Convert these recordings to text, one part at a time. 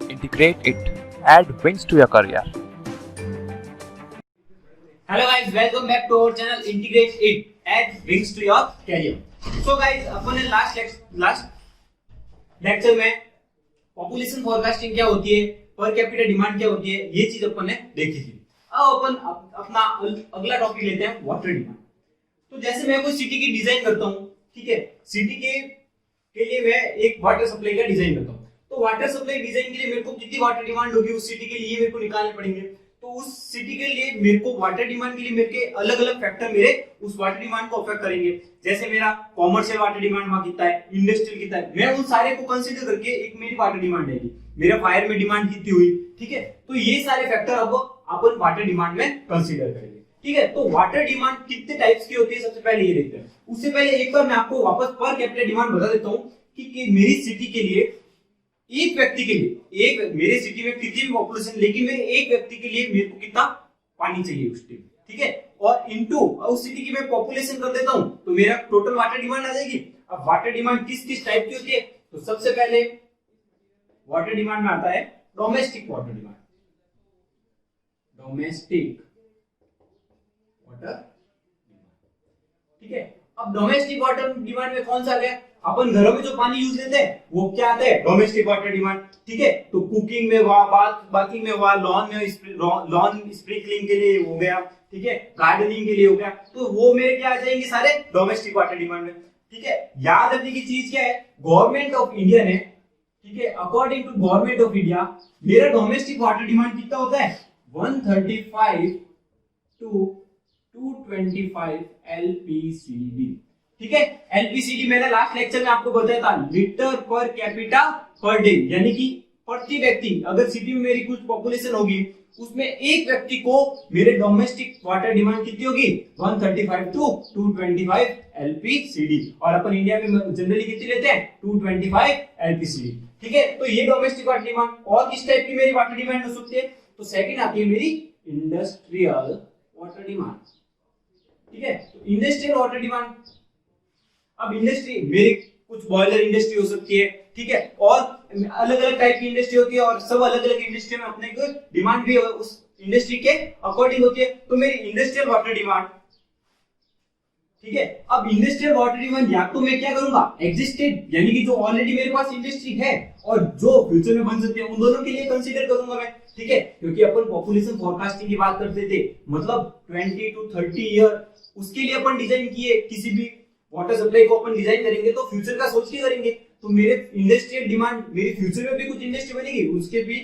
Integrate it. Add wings to your career. Hello guys, welcome back to our channel Integrate It. Add wings to your career. So guys, अपन ने last lecture में population forecasting क्या होती है, per capita demand क्या होती है, ये चीज अपन ने देखी थी। अब अपन अपना अगला टॉपिक लेते हैं, वाटर डिमांड। तो जैसे मैं कोई सिटी की डिजाइन करता हूँ, ठीक है, सिटी के लिए मैं एक वाटर सप्लाई का डिजाइन करता हूँ। तो वाटर सप्लाई डिजाइन के लिए मेरे को कितनी वाटर डिमांड होगी उस सिटी के लिए मेरे को निकालने पड़ेंगे। तो उस सिटी के लिए मेरे को वाटर डिमांड के लिए मेरे के अलग अलग फैक्टर मेरे उस वाटर डिमांड को अफेक्ट करेंगे। जैसे मेरा कॉमर्शियल वाटर डिमांड वहां कितना है, इंडस्ट्रियल कितना है, मैं उन सारे को कंसीडर करके एक मेरी वाटर डिमांड आएगी। मेरा फायर में डिमांड कितनी हुई, ठीक है। तो ये सारे फैक्टर अब अपन वाटर डिमांड में कंसीडर करेंगे, ठीक है। तो वाटर डिमांड कितने टाइप्स की होती है, सबसे पहले ये देखते हैं। उससे पहले एक बार मैं आपको वापस पर कैपिटा डिमांड बता देता हूँ कि मेरी सिटी के लिए एक व्यक्ति के लिए, एक मेरे सिटी में कितनी भी पॉपुलेशन, लेकिन मेरे एक व्यक्ति के लिए मेरे को कितना पानी चाहिए उस टाइम, ठीक है। और इनटू उस सिटी की मैं पॉपुलेशन कर देता हूं तो मेरा टोटल वाटर डिमांड आ जाएगी। अब वाटर डिमांड किस किस टाइप की होती है, तो सबसे पहले वाटर डिमांड में आता है domestic water demand. Domestic water, ठीक है। अब डोमेस्टिक वाटर डिमांड में कौन सा आ गया, अपन घरों में जो पानी यूज लेते हैं वो क्या आता है, डोमेस्टिक वाटर डिमांड, ठीक है। तो कुकिंग में हुआ, बाथिंग में हुआ, लॉन स्प्रिंकलिंग के लिए हो गया, ठीक है, गार्डनिंग के लिए हो गया, तो वो मेरे क्या आ जाएंगे सारे डोमेस्टिक वाटर डिमांड में, ठीक है। याद रखने की चीज क्या है, गवर्नमेंट ऑफ इंडिया ने, ठीक है, according to government of India मेरा डोमेस्टिक वाटर डिमांड कितना होता है, 135 टू 225 LPCD, ठीक है। एलपीसीडी मैंने लास्ट लेक्चर में आपको बताया था, litre per capita per day, यानी कि प्रति व्यक्ति, अगर सिटी में मेरी कुछ पॉपुलेशन होगी उसमें एक व्यक्ति को मेरे डोमेस्टिक वाटर डिमांड कितनी होगी, 135 टू 225 LPCD। और अपन इंडिया में जनरली कितनी लेते हैं, 225 LPCD, ठीक है। तो ये डोमेस्टिक वाटर डिमांड। और किस टाइप की मेरी वाटर डिमांड हो सकती है, तो सेकंड आती है मेरी इंडस्ट्रियल वाटर डिमांड, ठीक है। तो इंडस्ट्रियल वाटर डिमांड, अब इंडस्ट्री मेरी कुछ बॉयलर इंडस्ट्री हो सकती है, ठीक है, और अलग अलग टाइप की इंडस्ट्री होती है, और सब अलग अलग इंडस्ट्री में अपने को डिमांड भी उस इंडस्ट्री के अकॉर्डिंग होती है। तो मेरी इंडस्ट्रियल वाटर डिमांड, ठीक है। अब इंडस्ट्रियल वाटर डिमांड या तो मैं क्या करूंगा, एग्जिस्टेड यानी कि जो ऑलरेडी मेरे पास इंडस्ट्री है और जो फ्यूचर में बन सकती है, उन दोनों के लिए कंसीडर करूंगा मैं, ठीक है। क्योंकि अपन पॉपुलेशन फोरकास्टिंग की बात करते थे, मतलब 20 to 30 ईयर उसके लिए अपन डिजाइन किए, किसी भी वाटर सप्लाई को अपन डिजाइन करेंगे तो फ्यूचर का सोच के करेंगे। तो मेरे इंडस्ट्रियल डिमांड, मेरी फ्यूचर में भी कुछ इंडस्ट्री बनेगी, उसकी भी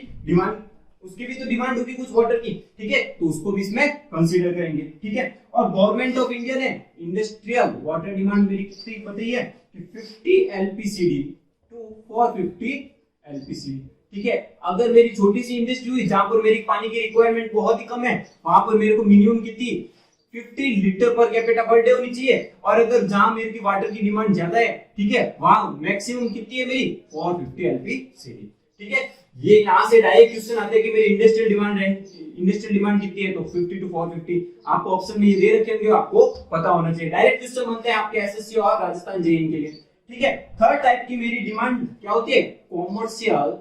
तो डिमांड होगी कुछ वाटर की, ठीक है, तो उसको भी इसमें कंसीडर करेंगे, ठीक है। और गवर्नमेंट ऑफ इंडिया ने इंडस्ट्रियल वाटर डिमांड मेरी कितनी बताई है कि 50 LPCD टू 450 LPCD, ठीक है। अगर मेरी छोटी सी इंडस्ट्री हुई जहां पर मेरी पानी की रिक्वायरमेंट बहुत ही कम है, वहां पर मेरे को मिनिमम कितनी 50 litre per capita per day होनी चाहिए। और अगर जहां मेरे की वाटर की डिमांड ज्यादा है, ठीक है, वहां मैक्सिमम कितनी है मेरी 450 LPCD, ठीक है। ये यहां से डायरेक्ट क्वेश्चन आते हैं कि मेरी इंडस्ट्रियल डिमांड कितनी है, तो 50 टू 450 आपको ऑप्शन में ये दे रखे होंगे, आपको पता होना चाहिए। डायरेक्ट क्वेश्चन बनते हैं आपके एसएससी और राजस्थान जेईई के लिए, ठीक है। थर्ड टाइप की मेरी डिमांड क्या होती है, कॉमर्शियल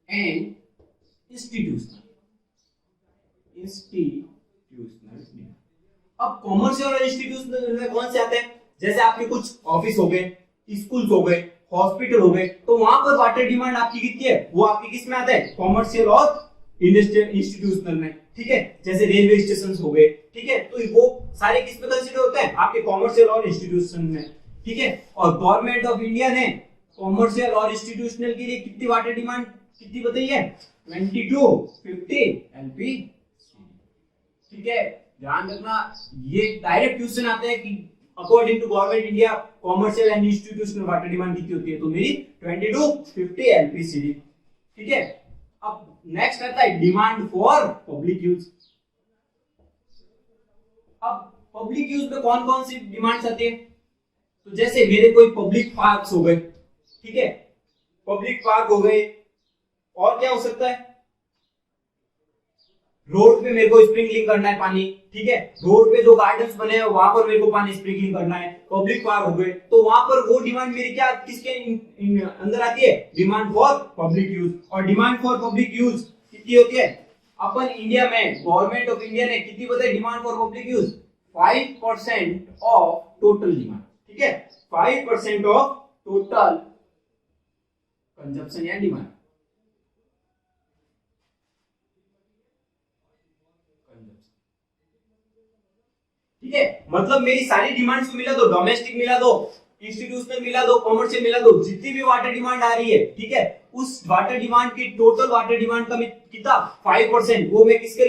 एंड इंस्टीट्यूशनल। अब कॉमर्शियल और इंस्टीट्यूशनल में कौन से आते हैं, जैसे आपके कुछ ऑफिस हो गए, स्कूल्स हो गए, हॉस्पिटल हो गए, तो वहां पर वाटर डिमांड आपकी कितनी है, वो आपकी किस में आता है, कॉमर्शियल और इंडस्ट्रियल इंस्टीट्यूशनल में, ठीक है। जैसे रेलवे स्टेशन हो गए, ठीक है, तो वो सारे किस में कंसीडर होते हैं, आपके कॉमर्शियल और इंस्टीट्यूशनल में, ठीक है। और गवर्नमेंट ऑफ इंडिया ने कॉमर्शियल और इंस्टीट्यूशनल के लिए कितनी वाटर डिमांड कितनी बताई है, 20 to 50 LP, ठीक है। ध्यान रखना, ये डायरेक्ट क्वेश्चन आते हैं कि according to government India commercial and institutional water demand कितनी होती है, तो मेरी 20 to 50 LPCD, ठीक है। अब नेक्स्ट आता है डिमांड फॉर पब्लिक यूज। अब पब्लिक यूज में कौन कौन सी डिमांड्स आती है, तो जैसे मेरे कोई पब्लिक पार्क्स हो गए, ठीक है, पब्लिक पार्क हो गए, और क्या हो सकता है, रोड पे मेरे को स्प्रिंकलिंग करना है पानी, ठीक है, रोड पे जो गार्डन्स बने हैं वहां पर मेरे को पानी स्प्रिंकलिंग करना है, पब्लिक पार्क हो गए, तो वहां पर वो डिमांड मेरी क्या किसके अंदर आती है, डिमांड फॉर पब्लिक यूज। और डिमांड फॉर पब्लिक यूज कितनी होती है, अपन इंडिया में गवर्नमेंट ऑफ इंडिया ने कितनी बताई demand for public use, 5% of total demand, ठीक है, 5% ऑफ टोटल कंजप्शन या डिमांड। ठीक है, मतलब मेरी सारी डिमांड्स को मिला दो, डोमेस्टिक मिला दो, इंस्टीट्यूशनल मिला दो, कॉमर्शियल मिला दो, जितनी भी वाटर डिमांड आ रही है, ठीक है, उस वाटर डिमांड की टोटल वाटर डिमांड का कितना 5%, वो मैं किसके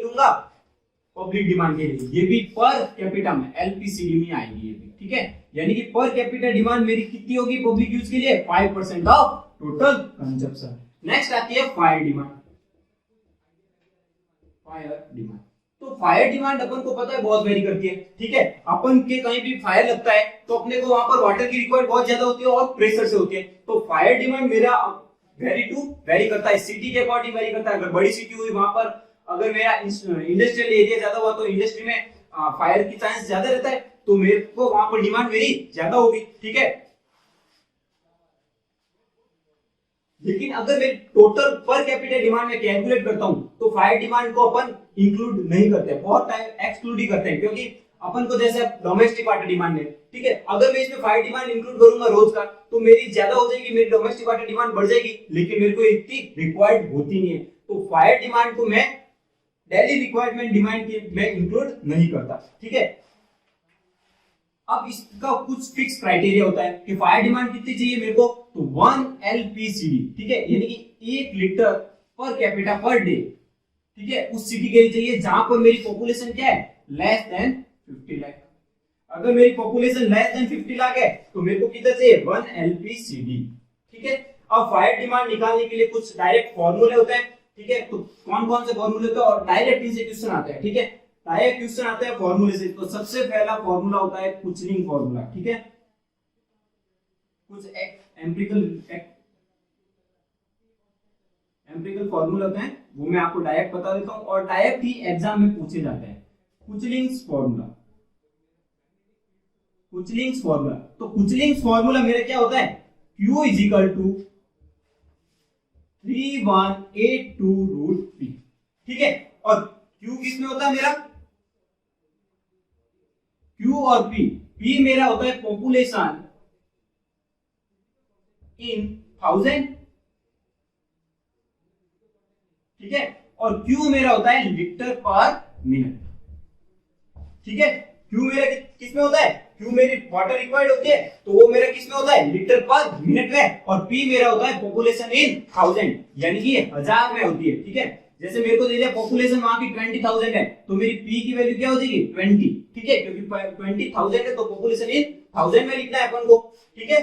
लूंगा, पब्लिक डिमांड के लिए। ये भी पर कैपिटा में एलपीसीडी में आएगी ये भी, ठीक है, यानी कि पर कैपिटा डिमांड मेरी कितनी होगी पब्लिक यूज के लिए, 5% ऑफ टोटल कंजप्शन। नेक्स्ट आती है फायर डिमांड। फायर डिमांड, तो फायर डिमांड अपन को पता है बहुत वेरी करती है, ठीक है, अपन के कहीं भी फायर लगता है तो अपने को वहां पर वाटर की रिक्वायरमेंट बहुत ज्यादा होती है और प्रेशर से होती है, तो फायर डिमांड मेरा वेरी करता है, सिटी के अकॉर्डिंग वेरी करता है। अगर बड़ी सिटी हुई वहां पर अगर मेरा इंडस्ट्रियल एरिया ज्यादा हुआ तो इंडस्ट्री में फायर की चांस ज्यादा रहता है, तो मेरे को वहां पर डिमांड मेरी ज्यादा होगी, ठीक है। लेकिन अगर मैं टोटल पर कैपिटा डिमांड में कैलकुलेट करता हूं तो फायर डिमांड को अपन इंक्लूड नहीं करते, बहुत टाइम एक्सक्लूड ही करते हैं, क्योंकि अपन को जैसे डोमेस्टिक वाटर डिमांड है, ठीक है, अगर मैं इसमें फायर डिमांड इंक्लूड करूंगा रोज का तो मेरी ज्यादा हो जाएगी, मेरी डोमेस्टिक वाटर डिमांड बढ़ जाएगी, लेकिन मेरे को इतनी रिक्वायर्ड होती नहीं है, तो फायर डिमांड को मैं डेली रिक्वायरमेंट डिमांड की मैं इंक्लूड नहीं करता, ठीक है। अब इसका कुछ फिक्स क्राइटेरिया होता है कि फायर डिमांड कितनी चाहिए मेरे को, तो 1 LPCD, ठीक है, यानी कि 1 litre per capita per day, ठीक है, उस सिटी के लिए चाहिए जहां पर मेरी पॉपुलेशन क्या है, लेस देन 50 लाख। अगर मेरी पॉपुलेशन लेस देन 50 लाख है तो मेरे को कितना चाहिए, 1 LPCD, ठीक है। अब फायर डिमांड निकालने के लिए कुछ डायरेक्ट फॉर्मूले होते हैं, ठीक है, तो कौन कौन से फॉर्मूले होते हैं और डायरेक्ट इनसे क्वेश्चन आता है, ठीक है, डायरेक्ट क्वेश्चन आता है फॉर्मूले से। तो सबसे पहला फॉर्मूला होता है कुचलिंग फॉर्मूला, ठीक है, कुछ एम्पिरिकल फॉर्मूला होते हैं वो मैं आपको डायरेक्ट बता देता हूं और डायरेक्ट ही एग्जाम में पूछे जाते हैं। कुचलिंग्स फॉर्मूला, कुचलिंग्स फॉर्मूला, तो कुचलिंग्स फॉर्मूला मेरा क्या होता है, Q is equal to 3182 root P, ठीक है, और Q किसमें होता है मेरा, Q और P मेरा होता है पॉपुलेशन इन 1000, ठीक है, और Q मेरा होता है लीटर पर मिनट, ठीक है। Q मेरा किसमें होता है, Q मेरी वाटर रिक्वायर्ड होती है तो वो मेरा किसमें होता है, लीटर पर मिनट में, और P मेरा होता है पॉपुलेशन इन 1000, यानी कि 1000 में होती है, ठीक है। जैसे मेरे को दे दिया पॉपुलेशन वहां की 20,000 है तो मेरी P की वैल्यू क्या हो जाएगी, 20, ठीक है, क्योंकि 20,000 है तो पॉपुलेशन इन 1000 में लिखना है अपन को, ठीक है।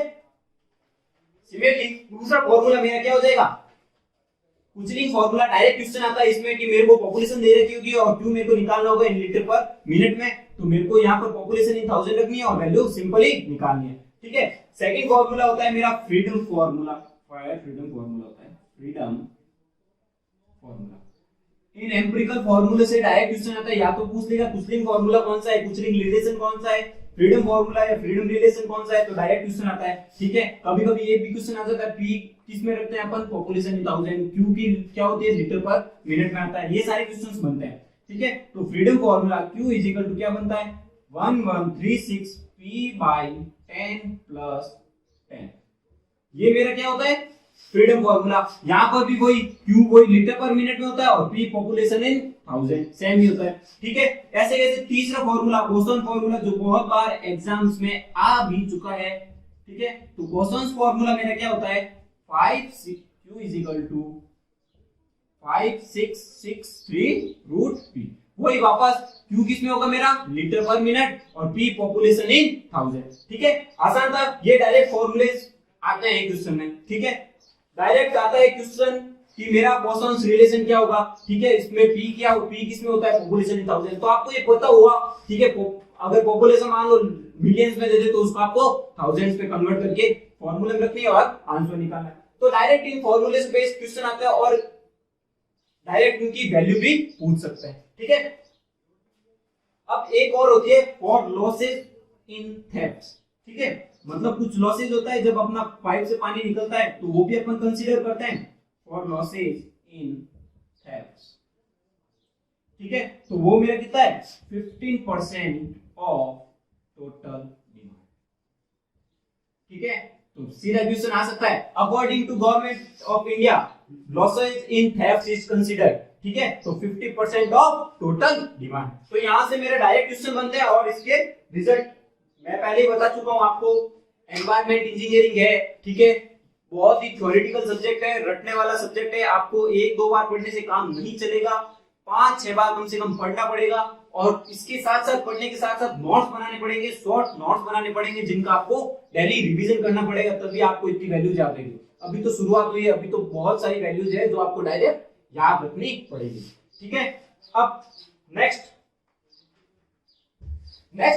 सिमिलरली दूसरा फॉर्मूला मेरा क्या हो जाएगा, कुचलिंग फॉर्मूला, डायरेक्ट क्वेश्चन आता है इसमें कि मेरे को पॉपुलेशन दे रखी होगी और Q मेरे को निकालना होगा इन लीटर पर मिनट में, तो मेरे को यहाँ पर पॉपुलेशन इन 1000 रखनी है और वैल्यू सिंपली निकालनी है, ठीक है। सेकंड फॉर्मूला होता है मेरा फ्रीडम फॉर्मूला, फ्रीडम फॉर्मूला होता है फ्रीडम फॉर्मूला। इन एम्पिरिकल फॉर्मूले से डायरेक्ट क्वेश्चन आता है, या तो पूछ लेगा कुचलिंग फॉर्मूला कौन सा है, कुचलिंग रिलेशन कौन सा है, फ्रीडम फॉर्मूला है, फ्रीडम रिलेशन कौन सा है, तो डायरेक्ट क्वेश्चन आता है, ठीक है। कभी कभी ये भी क्वेश्चन आ जाता है P किस में रखते हैं अपन, पॉपुलेशन इन 1000, Q की क्या होती है, लीटर पर मिनट में आता है, ये सारे क्वेश्चंस बनते हैं, ठीक है। तो freedom formula Q is equal to क्या बनता है, 1136 P बाय 10 प्लस 10, ये मेरा क्या होता है फ्रीडम फॉर्मूला। यहाँ पर भी वही Q वही लीटर पर मिनट में होता है और P पॉपुलेशन इन 1000, सेम ही होता है, ठीक है। ऐसे कैसे तीसरा फॉर्मूला बोसन फॉर्मूला, जो बहुत बार एग्जाम्स में आ भी चुका है, ठीक है। तो बोसन्स फॉर्मूला मेरा क्या होता है, 5Q is equal to 5663 root P, वही वापस Q किसमें होगा मेरा, लीटर पर मिनट, और P पॉपुलेशन इन 1000, ठीक है। आसान था, ये डायरेक्ट फॉर्मूले आते हैं क्वेश्चन में, ठीक है, डायरेक्ट आता है क्वेश्चन कि मेरा बोसन्स रिलेशन क्या होगा, ठीक है, इसमें P क्या, P किसमें होता है, पॉपुलेशन इन 1000, तो आपको ये पता हुआ, ठीक है। अगर पॉपुलेशन मान लो मिलियंस में दे दे तो उसको आपको थाउजेंड्स पे कन्वर्ट करके फॉर्मूले में रखनी है और आंसर निकालना है। तो डायरेक्ट इन फॉर्मूले से बेस्ड क्वेश्चन आता है और डायरेक्ट उनकी वैल्यू भी पूछ सकते हैं, ठीक है। अब एक और होती है फॉर लॉसेज इन थेफ्ट, ठीक है, मतलब कुछ लॉसेज होता है जब अपना पाइप से पानी निकलता है तो वो भी अपन कंसीडर करते हैं फॉर लॉसेज इन थेफ्ट, ठीक है। तो वो मेरा कितना है 15% ऑफ टोटल डिमांड, ठीक है। तो सीधा क्वेश्चन आ सकता है according to government of India losses in theft is considered, ठीक है, तो 50% ऑफ टोटल डिमांड। तो यहां से मेरा डायरेक्ट क्वेश्चन बनते हैं और इसके रिजल्ट मैं पहले ही बता चुका हूं आपको। एनवायरमेंट इंजीनियरिंग है, ठीक है, बहुत ही थ्योरेटिकल सब्जेक्ट है, रटने वाला सब्जेक्ट है, आपको एक दो बार पढ़ने से काम नहीं चलेगा, 5-6 बार कम से कम पढ़ना पड़ेगा और इसके साथ साथ पढ़ने के साथ साथ नोट्स बनाने पड़ेंगे, शॉर्ट नोट्स बनाने पड़ेंगे जिनका आपको डेली रिवीजन करना पड़ेगा, तभी आपको इतनी वैल्यूज याद रहेगी। अभी तो शुरुआत हुई है, अभी तो बहुत सारी वैल्यूज है जो आपको डायरेक्ट याद रखनी पड़ेगी, ठीक है। अब नेक्स्ट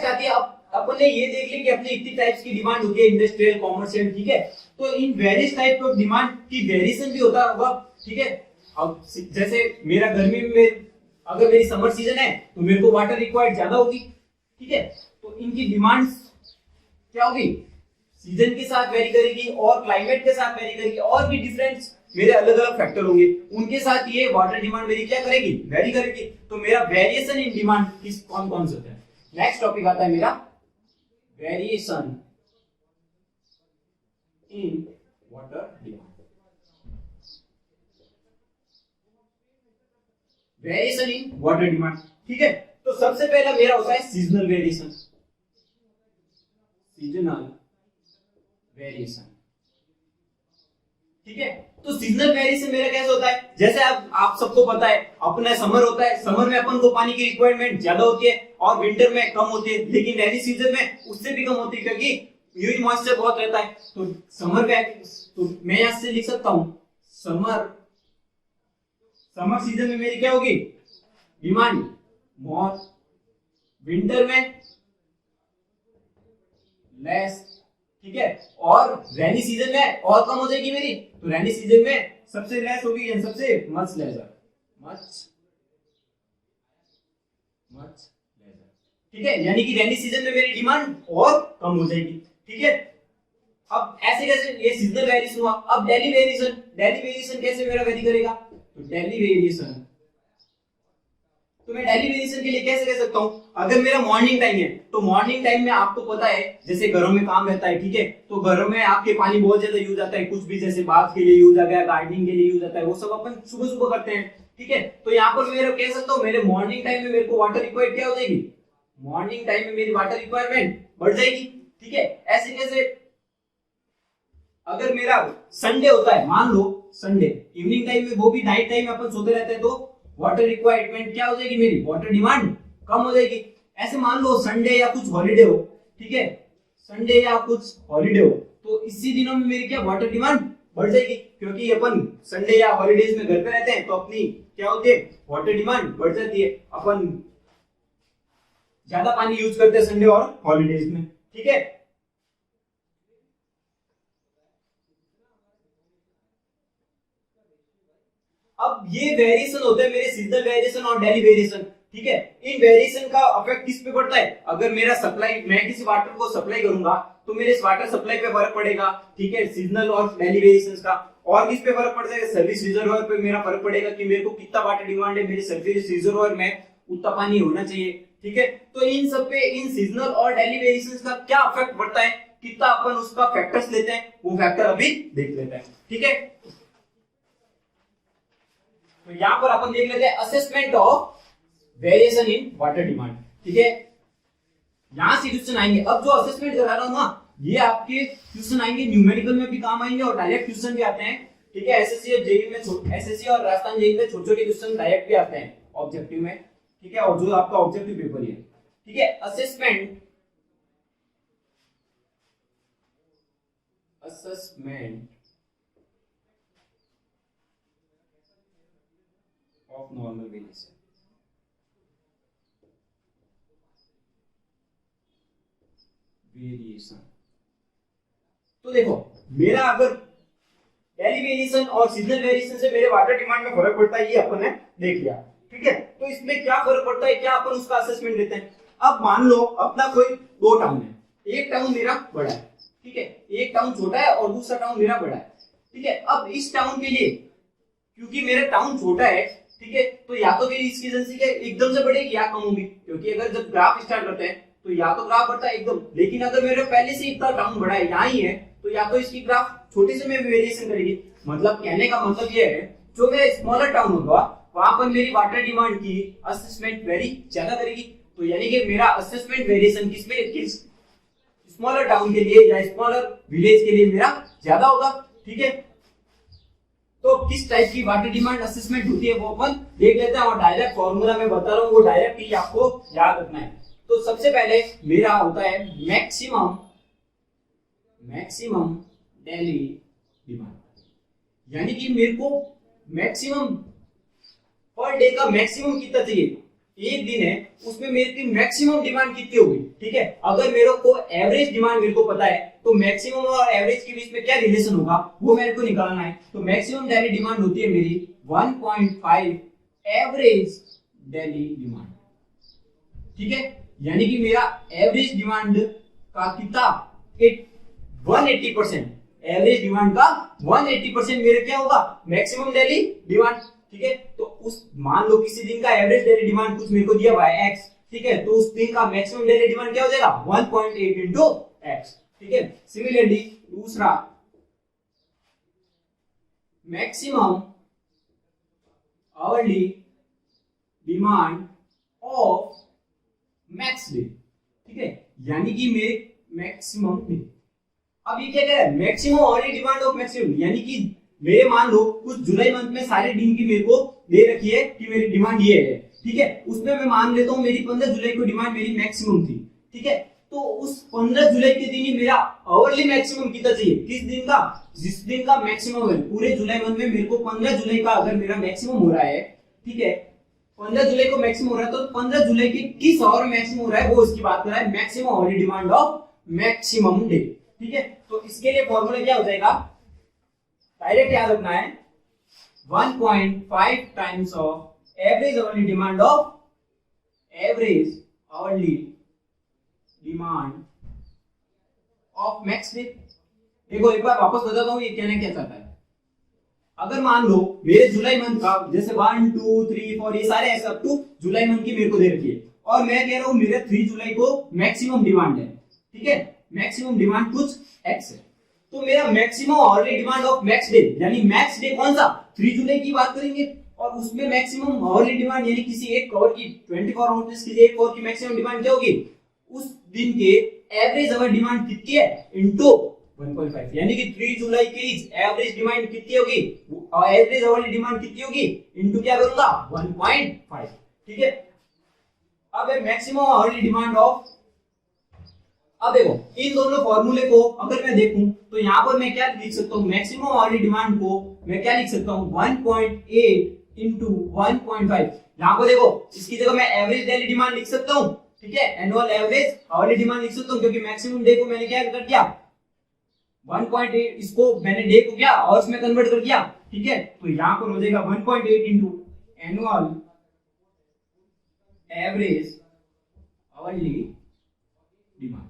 आती है, अब अपन ने ये देख ली कि अपने इतनी टाइप्स की डिमांड होती है, इंडस्ट्रियल, कॉमर्शियल, ठीक है। तो in various type of demand की वेरिएशन भी होता होगा, ठीक है। अब जैसे मेरा गर्मी में अगर मेरी समर सीजन है तो मेरे को वाटर रिक्वायर्ड ज्यादा होगी, ठीक है। तो इनकी डिमांड्स क्या होगी, सीजन के साथ वेरी करेगी और क्लाइमेट के साथ वेरी करेगी और भी डिफरेंट मेरे अलग अलग फैक्टर होंगे, उनके साथ ये वाटर डिमांड मेरी क्या करेगी, वेरी करेगी। तो मेरा वेरिएशन इन डिमांड किस कौन कौन से होता है। नेक्स्ट टॉपिक आता है मेरा variation in water demand. Variation in water demand, ठीक है। तो सबसे पहला मेरा होता है सीजनल वेरिएशन, सीजनल वेरिएशन, ठीक है। तो सीजनल वेरिएशन मेरा कैसे होता है, जैसे आप सबको पता है अपना समर होता है, समर में अपन को पानी की रिक्वायरमेंट ज्यादा होती है और विंटर में कम होती है, लेकिन रेनी सीजन में उससे भी कम होती है क्योंकि यूवी मॉइस्चर बहुत रहता है। तो समर में तो मैं यहां से लिख सकता हूं समर सीजन में मेरी क्या होगी डिमांड मोर, विंटर में लेस, ठीक है, और रेनी सीजन में और कम हो जाएगी मेरी, तो रेनी सीजन में सबसे लेस होगी या सबसे मच लेजर, ठीक है, यानी कि रेनी सीजन में मेरी डिमांड और कम हो जाएगी, ठीक है। अब ऐसे कैसे ये सीजनल वेरिएशन हुआ। अब डेली वेरिएशन कैसे मेरा वेरी करेगा, तो डेली वेरिएशन, तो मैं डेली वेरिएशन के लिए कैसे कह सकता हूं, अगर मेरा मॉर्निंग टाइम है तो मॉर्निंग टाइम में आपको पता है जैसे घरों में काम रहता है, ठीक है, तो घरों में आपके पानी बहुत ज्यादा यूज आता है, कुछ भी जैसे बाथ के लिए यूज आ गया, गार्डनिंग के लिए यूज आता है, वो सब अपन सुबह सुबह करते हैं, ठीक है। तो यहाँ पर मेरे कह सकता हूँ मेरे मॉर्निंग टाइम में मेरे को वाटर रिक्वायर्ड क्या हो जाएगी, मॉर्निंग टाइम में मेरी वाटर रिक्वायरमेंट बढ़ जाएगी, ठीक है। ऐसे कैसे, अगर मेरा संडे होता है, मान लो संडे इवनिंग टाइम में, वो भी नाइट टाइम में अपन सोते रहते हैं, तो वाटर रिक्वायरमेंट क्या हो जाएगी मेरी, वाटर डिमांड कम हो जाएगी। ऐसे मान लो संडे या कुछ हॉलीडे हो, ठीक है, संडे या कुछ हॉलीडे हो, तो इसी दिनों में मेरी क्या वाटर डिमांड बढ़ जाएगी, क्योंकि अपन संडे या हॉलीडेज में घर पे रहते हैं तो अपनी क्या होती है वाटर डिमांड बढ़ जाती है, अपन ज्यादा पानी यूज करते हैं संडे और हॉलीडेज में, ठीक है। अब ये वेरिएशन होते हैं मेरे सीजनल वेरिएशन और डेली वेरिएशन, ठीक है। इन वेरिएशन का इफेक्ट किस पे पड़ता है, अगर मेरा सप्लाई, मैं किसी वाटर को सप्लाई करूंगा तो मेरे इस वाटर सप्लाई पे फर्क पड़ेगा, ठीक है, सीजनल और डेली वेरिएशंस का। और किस पे फर्क पड़ जाएगा, सर्विस रिजर्वायर पे मेरा फर्क पड़ेगा कि मेरे को कितना वाटर डिमांड है, मेरे सर्विस रिजर्वायर में उतना पानी होना चाहिए, ठीक है। तो इन सब पे इन सीजनल और डेली वेरिएशंस का क्या इफेक्ट पड़ता है, कितना अपन उसका फैक्टर्स लेते हैं, वो फैक्टर अभी देख लेते हैं, ठीक है। तो यहां पर अपन देख लेते हैं assessment of variation in water demand, ठीक है। यहां से क्वेश्चन आएंगे, अब जो असेसमेंट करा रहा हूं ना, ये आपके क्वेश्चन आएंगे, न्यूमेरिकल में भी काम आएंगे और डायरेक्ट क्वेश्चन भी आते हैं, ठीक है। एसएससी और जेईई में, एसएससी और राजस्थान जेईई में छोटे छोटे क्वेश्चन डायरेक्ट भी आते हैं ऑब्जेक्टिव में, ठीक है, और जो आपका ऑब्जेक्टिव पेपर ही है, ठीक है। असेसमेंट ऑफ नॉर्मल वेरिएशन, तो देखो मेरा अगर डेली वेरिएशन और सीजनल वेरिएशन से मेरे वाटर डिमांड में फर्क पड़ता है, ये अपन ने देख लिया। ठीक है, तो इसमें क्या फर्क पड़ता है, क्या अपन उसका असेसमेंट लेते हैं। अब मान लो अपना कोई दो टाउन है, एक टाउन मेरा बड़ा है, ठीक है, एक टाउन छोटा है और दूसरा टाउन मेरा बड़ा है। ठीक है, अब इस टाउन के लिए क्योंकि मेरा टाउन छोटा है, ठीक है, तो या तो मेरी इसकी जनसंख्या एकदम से बढ़ेगी या कम होगी, क्योंकि अगर जब ग्राफ स्टार्ट करते हैं तो या तो ग्राफ बढ़ता है एकदम, लेकिन अगर मेरे पहले से इतना टाउन बड़ा है यहाँ ही है, तो या तो इसकी ग्राफ छोटे से में वेरिएशन करेगी। मतलब कहने का मतलब ये है, जो मेरा स्मॉलर टाउन होगा वहां पर मेरी वाटर डिमांड की असेसमेंट वेरी ज्यादा करेगी। तो यानी कि मेरा असेसमेंट वेरिएशन किस स्मॉलर टाउन के लिए या स्मॉलर विलेज के लिए मेरा ज्यादा होगा। ठीक है, तो किस टाइप की वाटर डिमांड असेसमेंट होती है वो अपन देख लेते हैं, और डायरेक्ट फॉर्मूला में बता रहा हूँ वो डायरेक्ट ही आपको याद रखना है। तो सबसे पहले मेरा होता है मैक्सिमम डेली डिमांड, यानी कि मेरे को मैक्सिमम पर डे का मैक्सिमम कितना चाहिए, एक दिन है उसमें मेरे की मैक्सिमम डिमांड कितनी होगी। ठीक है, अगर मेरे को एवरेज डिमांड मेरे को पता है तो मैक्सिमम और एवरेज के बीच में क्या रिलेशन होगा वो मेरे को निकालना है। तो मैक्सिमम डेली डिमांड होती है मेरी 1.5 एवरेज डेली डिमांड। ठीक है, यानी कि मेरा एवरेज डिमांड का कितना 180%, एवरेज डिमांड का 180% मेरे क्या होगा मैक्सिमम डेली डिमांड। ठीक है, तो उस मान लो किसी दिन का एवरेज डेली डिमांड कुछ मेरे को दिया हुआ है x, ठीक है, तो उस दिन का मैक्सिमम डेली डिमांड क्या हो जाएगा 1.8 इंटू x। ठीक है, सिमिलरली दूसरा maximum hourly demand of max day. ठीक है, यानी कि मेरे मैक्सिमम डे, अब ये क्या कह रहा है maximum hourly demand of maximum, यानी कि मेरे मान लो कुछ जुलाई मंथ में सारे दिन की मेरे को दे रखी है कि मेरी डिमांड ये है। ठीक है, उसमें मैं मान लेता हूँ मेरी 15 जुलाई को डिमांड मेरी मैक्सिमम थी। ठीक है, तो उस 15 जुलाई के दिन ही मेरा आवरली मैक्सिमम कितना चाहिए, किस दिन का, जिस दिन का मैक्सिमम है पूरे जुलाई मंथ में मेरे को 15 जुलाई का अगर मेरा मैक्सिमम हो रहा है, ठीक है, 15 जुलाई को मैक्सिमम हो रहा है, तो 15 जुलाई के किस आवर मैक्सिमम हो रहा है वो इसकी बात कर रहा है, maximum hourly demand of maximum day. ठीक है, तो इसके लिए फॉर्मूला क्या हो जाएगा, डायरेक्ट याद रखना है 1.5 times of average hourly demand of average hourly demand of max day. देखो एक बार वापस बताता हूं ये कहना क्या चाहता है। अगर मान लो मेरे जुलाई मंथ का जैसे 1 2 3 4 ये सारे ऐसे अप टू जुलाई मंथ की मेरे को दे रखी है, और मैं कह रहा हूं मेरे 3 जुलाई को मैक्सिमम डिमांड है। ठीक है, मैक्सिमम डिमांड कुछ x है, तो मेरा maximum hourly demand of max day, यानी मैक्स डे कौन सा 3 जुलाई की बात करेंगे, और उसमें मैक्सिमम आवरली डिमांड यानी किसी एक कवर की 24 आवर्स की एक कवर की मैक्सिमम डिमांड क्या होगी, उस दिन के एवरेज आवर डिमांड कितनी है इनटू 1.5, यानी कि 3 जुलाई की एवरेज डिमांड कितनी होगी और एवरेज आवरली डिमांड कितनी होगी इनटू क्या करूंगा 1.5। ठीक है, अब है मैक्सिमम आवरली डिमांड ऑफ, अब देखो इन दोनों फॉर्मूले को अगर मैं देखूं तो यहां पर मैं क्या लिख सकता हूं, मैक्सिमम आवरली डिमांड को मैं क्या लिख सकता हूं 1.8 इंटू 1.5। यहां पर देखो इसकी जगह मैं एवरेज डेली डिमांड लिख सकता हूं। ठीक है, एनुअल एवरेज आवरली डिमांड लिख सकता हूं, क्योंकि मैक्सिमम डे को मैंने क्या कर दिया 1.8, इसको मैंने डे को क्या आवर्स में कन्वर्ट कर दिया। ठीक है, तो यहां पर हो जाएगा 1.8 into annual average hourly demand.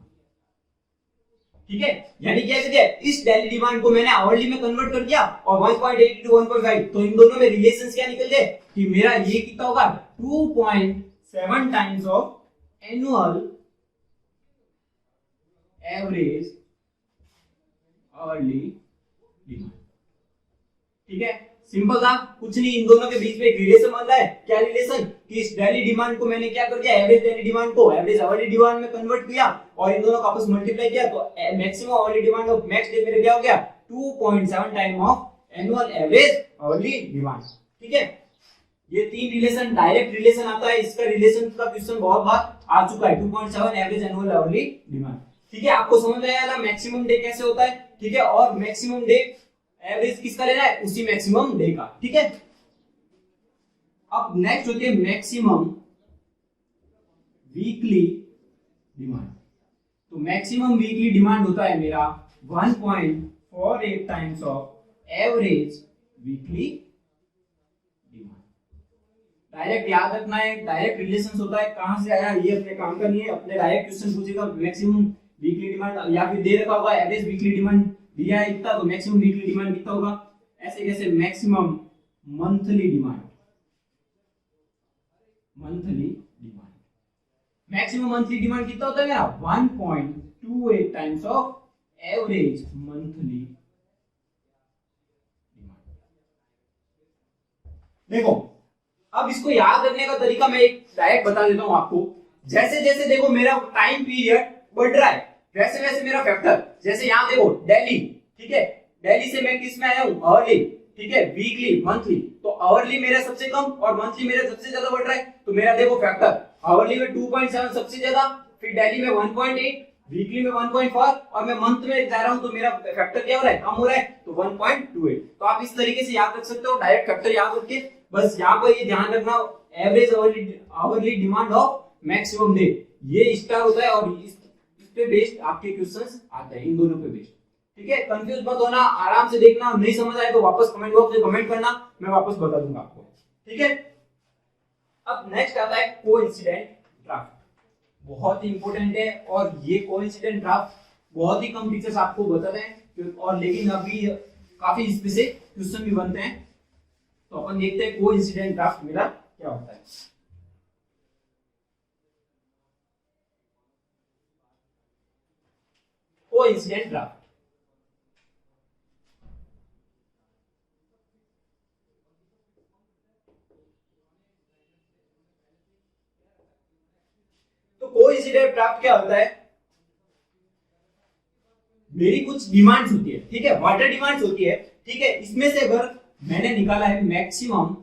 ठीक है, यानी क्या कर दिया इस डेली डिमांड को मैंने आवरली में कन्वर्ट कर दिया और 1.8 इंटू 1.5, तो इन दोनों में रिलेशंस क्या निकल गए कि मेरा ये कितना होगा 2.7 times of annual average hourly demand. ठीक है, सिंपल था, कुछ नहीं, इन दोनों के बीच में एक रिलेशन बन रहा है। क्या रिलेशन कि इस डेली डिमांड को मैंने क्या कर दिया एवरेज डेली डिमांड को एवरेज आवरली डिमांड में कन्वर्ट किया और इन दोनों का आपस में मल्टीप्लाई किया, तो maximum hourly demand of max day मेरे क्या हो गया 2.7 time of annual average hourly demand. ठीक है, ये तीन रिलेशन डायरेक्ट रिलेशन आता है, इसका रिलेशन का क्वेश्चन बहुत बार आ चुका है 2.7 एवरेज एनुअल आवरली डिमांड। ठीक है, आपको समझ में आया ना मैक्सिमम डे कैसे होता है। ठीक है, और मैक्सिमम डे एवरेज किसका लेना है उसी मैक्सिमम डे का। ठीक है, अब नेक्स्ट होती है मैक्सिमम वीकली डिमांड। तो मैक्सिमम वीकली डिमांड होता है मेरा 1.48 times of average weekly demand. Direct याद रखना है, डायरेक्ट रिलेशन होता है, कहां से आया ये अपने काम का नहीं है, अपने डायरेक्ट क्वेश्चन पूछेगा मैक्सिमम वीकली डिमांड, या फिर दे रखा होगा एवरेज वीकली डिमांड दिया है इतना, तो मैक्सिमम वीकली डिमांड कितना होगा, ऐसे कैसे maximum monthly demand, monthly demand, maximum monthly demand कितना होता है मेरा 1.28 times of average monthly demand. देखो अब इसको याद रखने का तरीका मैं एक डायरेक्ट बता देता हूं आपको। जैसे जैसे देखो मेरा टाइम पीरियड बढ़ रहा है वैसे वैसे मेरा फैक्टर, जैसे यहां देखो दिल्ली, ठीक है, दिल्ली से मैं किस में आया हूं अवर्ली, ठीक है, वीकली, मंथली, तो अवर्ली मेरा सबसे कम और मंथली मेरा सबसे ज्यादा बढ़ रहा है, तो मेरा देखो फैक्टर अवर्ली में 2.7 सबसे ज्यादा, फिर दिल्ली में 1.8, वीकली में 1.4 और मैं मंथ में जा रहा हूं तो मेरा फैक्टर क्या हो रहा है, कम हो रहा है, तो 1.28। तो आप इस तरीके से याद रख सकते हो, डायरेक्ट फैक्टर याद रख के बस यहां पर ये ध्यान रखना average hourly demand of maximum day, ये स्टार होता है और इस पे बेस्ड आपके क्वेश्चंस आते हैं, इन दोनों पे बेस्ड, ठीक है। कंफ्यूज मत होना, आराम से देखना, नहीं समझ आए तो वापस कमेंट बॉक्स में कमेंट करना, मैं वापस बता दूंगा आपको, ठीक है। अब नेक्स्ट आता है कोइंसिडेंट ड्राफ्ट, बहुत ही इंपॉर्टेंट है और ये कोइंसिडेंट ड्राफ्ट बहुत ही कम टीचर्स आपको बताते हैं, और लेकिन अभी काफी इस पे से क्वेश्चन भी बनते हैं, तो अपन देखते हैं कोइंसिडेंट ड्राफ्ट मेरा क्या होता है। कोइंसिडेंट ड्राफ्ट, तो कोइंसिडेंट ड्राफ्ट क्या होता है, मेरी कुछ डिमांड्स होती है, ठीक है, वाटर डिमांड्स होती है, ठीक है, इसमें से अगर मैंने निकाला है maximum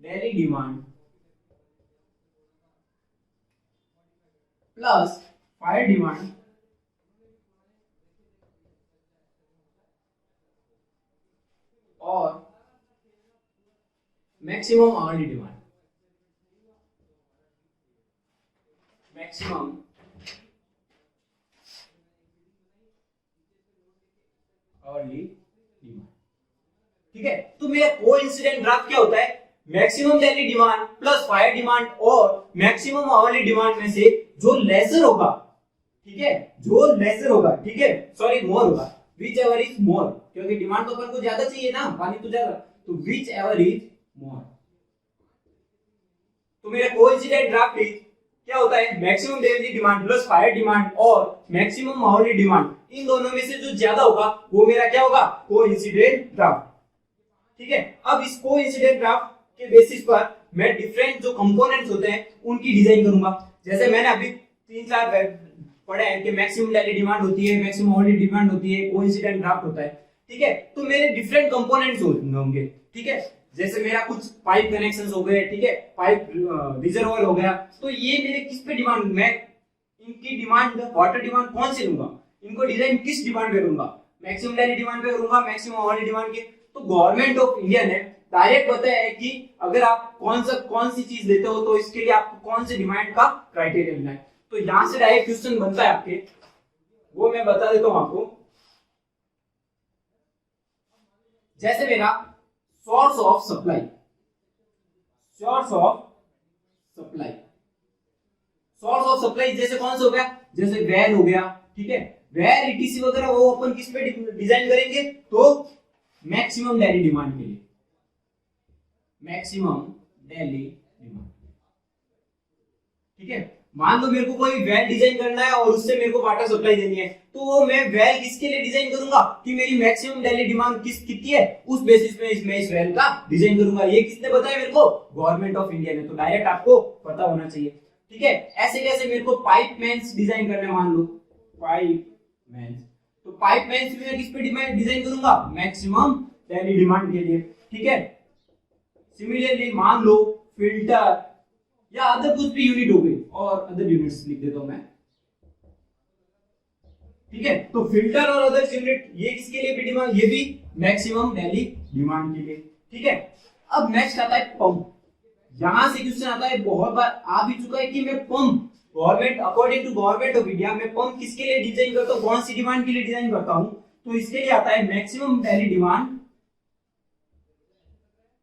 daily demand plus fire demand और maximum hourly demand, maximum hourly demand, ठीक है। तो मेरा कोइंसिडेंट ड्राफ्ट क्या होता है, maximum daily demand plus fire demand और मैक्सिमम आवरली डिमांड में से जो लेसर होगा, ठीक है, जो लेसर होगा, ठीक है, सॉरी मोर होगा, विच एवर इज मोर, क्योंकि डिमांड तो अपन को ज्यादा चाहिए ना, पानी तो ज्यादा, तो विच एवर इज मोर, तो मेरा कोइंसिडेंट ड्राफ्ट इज क्या होता है, maximum daily demand plus fire demand और मैक्सिमम आवरली डिमांड, इन दोनों में से जो ज्यादा होगा वो मेरा क्या होगा, कोइंसिडेंट ड्राफ्ट, ठीक है। अब इस कोइंसिडेंट ड्राफ्ट के बेसिस पर मैं डिफरेंट जो कंपोनेंट्स होते हैं उनकी डिजाइन करूंगा। जैसे मैंने अभी 3-4 पढ़े हैं कि मैक्सिमम डेली डिमांड होती है, मैक्सिमम आवरली डिमांड होती है, कोइंसिडेंट ड्राफ्ट होता है, ठीक है। तो मेरे डिफरेंट कंपोनेंट्स होंगे, ठीक है, जैसे मेरा कुछ पाइप कनेक्शंस हो गए, ठीक है, पाइप रिजर्वायर हो गया, तो ये मेरे किस पे डिमांड, मैं इनकी डिमांड वाटर डिमांड कौन सी लूंगा, इनको डिजाइन किस डिमांड पे करूंगा, मैक्सिमम डेली डिमांड पे करूंगा, मैक्सिमम आवरली डिमांड के। तो गवर्नमेंट ऑफ इंडिया ने डायरेक्ट बताया है कि अगर आप कौन सी चीज लेते हो तो इसके लिए आपको कौन सी डिमांड का क्राइटेरिया लेना है। तो यहां से डायरेक्ट क्वेश्चन बनता है आपके, वो मैं बता देता हूं आपको। जैसे मेरा source of supply, source of supply, source of supply जैसे कौन सा हो गया, जैसे वेल हो गया, ठीक है, वेल ईटीसी वगैरह, वो अपन किस पे डिजाइन करेंगे, तो मैक्सिमम डेली डिमांड के लिए, मैक्सिमम डेली डिमांड, ठीक है। मान लो मेरे को कोई वेल डिजाइन करना है और उससे मेरे को वाटर सप्लाई देनी है, तो वो मैं वेल किसके लिए डिजाइन करूंगा कि मेरी मैक्सिमम डेली डिमांड कितनी है, उस बेसिस पे मैं इस वेल का डिजाइन करूंगा। ये किसने बताया मेरे को, गवर्नमेंट ऑफ इंडिया ने, तो डायरेक्ट आपको पता होना चाहिए, ठीक है। ऐसे कैसे मेरे को पाइप मेंस डिजाइन करना है, मान लो पाइप मेंस, तो पाइप मेंस में किस पे डिजाइन करूंगा, मैक्सिमम डेली डिमांड के लिए, ठीक है। सिमिलरली मान लो फिल्टर या अदर कुछ भी यूनिट हो गई, और अदर यूनिट्स लिख देता हूं मैं, ठीक है। तो फिल्टर और अदर यूनिट ये किसके लिए भी डिमांड, ये भी मैक्सिमम डेली डिमांड के लिए, ठीक है। अब नेक्स्ट आता है पंप। यहां से क्वेश्चन आता है, बहुत बार आ भी चुका है कि मैं pump, government according to government of India, मैं पंप किसके लिए डिजाइन करता हूं, कौन सी डिमांड के लिए डिजाइन करता हूं, तो इसके लिए आता है maximum daily demand,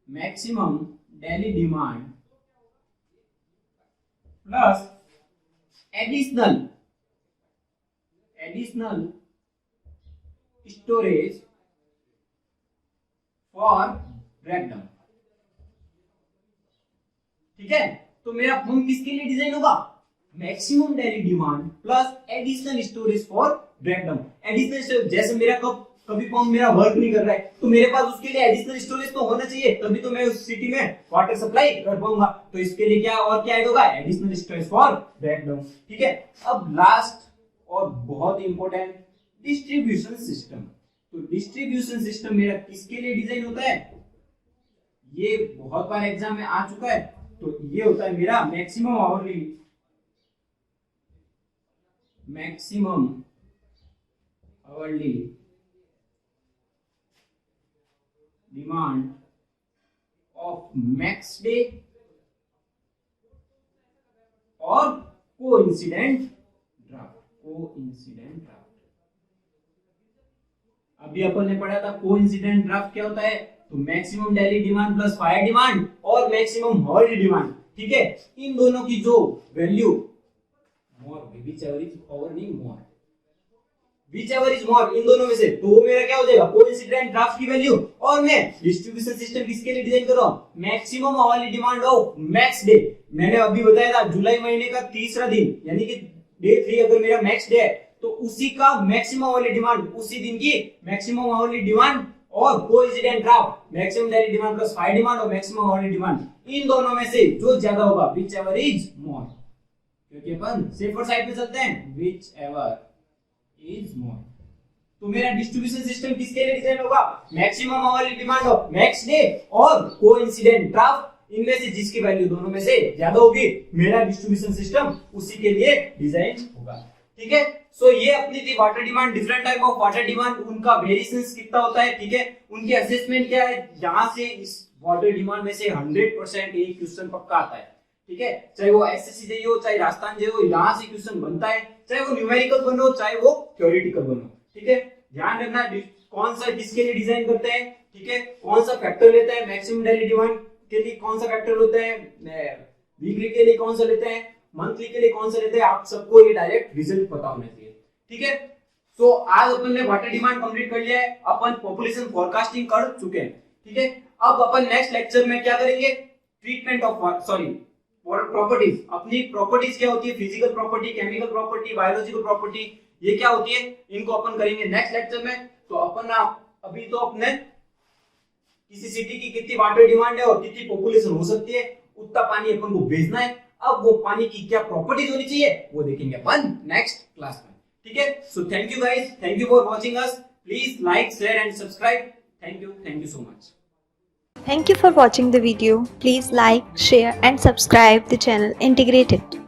maximum daily demand plus additional storage for breakdown. ठीक है, तो मेरा पंप किसके लिए डिजाइन होगा? Maximum daily demand plus additional storage for breakdown. Additional, जैसे मेरा कभी पंप मेरा वर्क नहीं कर रहा है तो मेरे पास उसके लिए एडिशनल स्टोरेज तो होना चाहिए, तभी तो मैं उस सिटी में वाटर सप्लाई कर पाऊंगा। तो इसके लिए क्या और क्या ऐड होगा? Additional storage for breakdown. ठीक है, अब लास्ट और बहुत इंपॉर्टेंट, डिस्ट्रीब्यूशन सिस्टम। तो डिस्ट्रीब्यूशन सिस्टम मेरा किसके लिए डिजाइन होता है? ये बहुत बार एग्जाम में आ चुका है। तो ये होता है मेरा maximum hourly demand of max day और कोइंसिडेंट ड्राफ्ट। अभी अपन ने पढ़ा था कोइंसिडेंट ड्राफ्ट क्या होता है? तो maximum daily demand plus fire demand और मैक्सिमम हॉर्ली डिमांड। ठीक है, इन दोनों की जो वैल्यू whichever is more, इन दोनों में से, तो वो मेरा क्या हो जाएगा? कोइंसिडेंट ड्राफ्ट की वैल्यू। और मैं डिस्ट्रीब्यूशन सिस्टम किसके लिए डिजाइन कर रहा हूं? Maximum hourly demand of max day. मैंने अभी बताया था जुलाई महीने का तीसरा दिन यानी कि डे 3 अगर मेरा मैक्स डे है तो उसी का मैक्सिमम आवरली डिमांड, उसी दिन की मैक्सिमम आवरली डिमांड और coincident draft maximum daily demand plus fire demand और मैक्सिमम आवरली डिमांड, इन दोनों में से जो ज्यादा होगा whichever is more, क्योंकि अपन सेफर साइड पे चलते हैं, whichever is more। तो मेरा डिस्ट्रीब्यूशन सिस्टम किसके लिए डिजाइन होगा? Maximum hourly demand of max day और कोइंसिडेंट ड्राफ्ट, इनमें से जिसकी वैल्यू दोनों में से ज्यादा होगी मेरा डिस्ट्रीब्यूशन सिस्टम उसी के लिए डिजाइन होगा। ठीक है, सो ये अपनी थी water demand, different type of water demand, उनका वेरिएशंस कितना होता है। ठीक है, उनकी असेसमेंट क्या है, यहां से इस वाटर डिमांड में से 100% एक क्वेश्चन पक्का आता है। ठीक है, चाहे वो एसएससी जेईई हो चाहे राजस्थान जेईई हो, यहां से क्वेश्चन बनता है, चाहे वो न्यूमेरिकल बनो चाहे वो थ्योरेटिकल बनो। ठीक है, ध्यान रखना कौन सा किसके लिए डिजाइन करते हैं। ठीक है, कौन सा फैक्टर लेते हैं मैक्सिमम डेली डिमांड के लिए, कौन सा फैक्टर होता है वीकली के लिए, कौन सा लेते हैं मंथली के लिए, कौन सा लेते हैं, आप सबको ये डायरेक्ट रिजल्ट पता होना चाहिए। ठीक है, सो आज अपन ने वाटर डिमांड कंप्लीट कर लिया है, अपन पॉपुलेशन फोरकास्टिंग कर चुके हैं। ठीक है, अब अपन नेक्स्ट लेक्चर में क्या करेंगे? Treatment of properties. अपनी प्रॉपर्टीज क्या होती है? Physical property, chemical property, biological property, ये क्या होती है, इनको अपन करेंगे नेक्स्ट लेक्चर में। तो अपन ना अभी तो अपने किसी सिटी की कितनी वाटर डिमांड है और कितनी पॉपुलेशन हो सकती है उतना पानी अपन को भेजना है। अब वो पानी की क्या प्रॉपर्टीज होनी चाहिए वो देखेंगे अपन नेक्स्ट क्लास में। ठीक है, so thank you guys, thank you for watching us, please like share and subscribe. Thank you so much. Thank you for watching the video. Please like, share and subscribe the channel Integrated.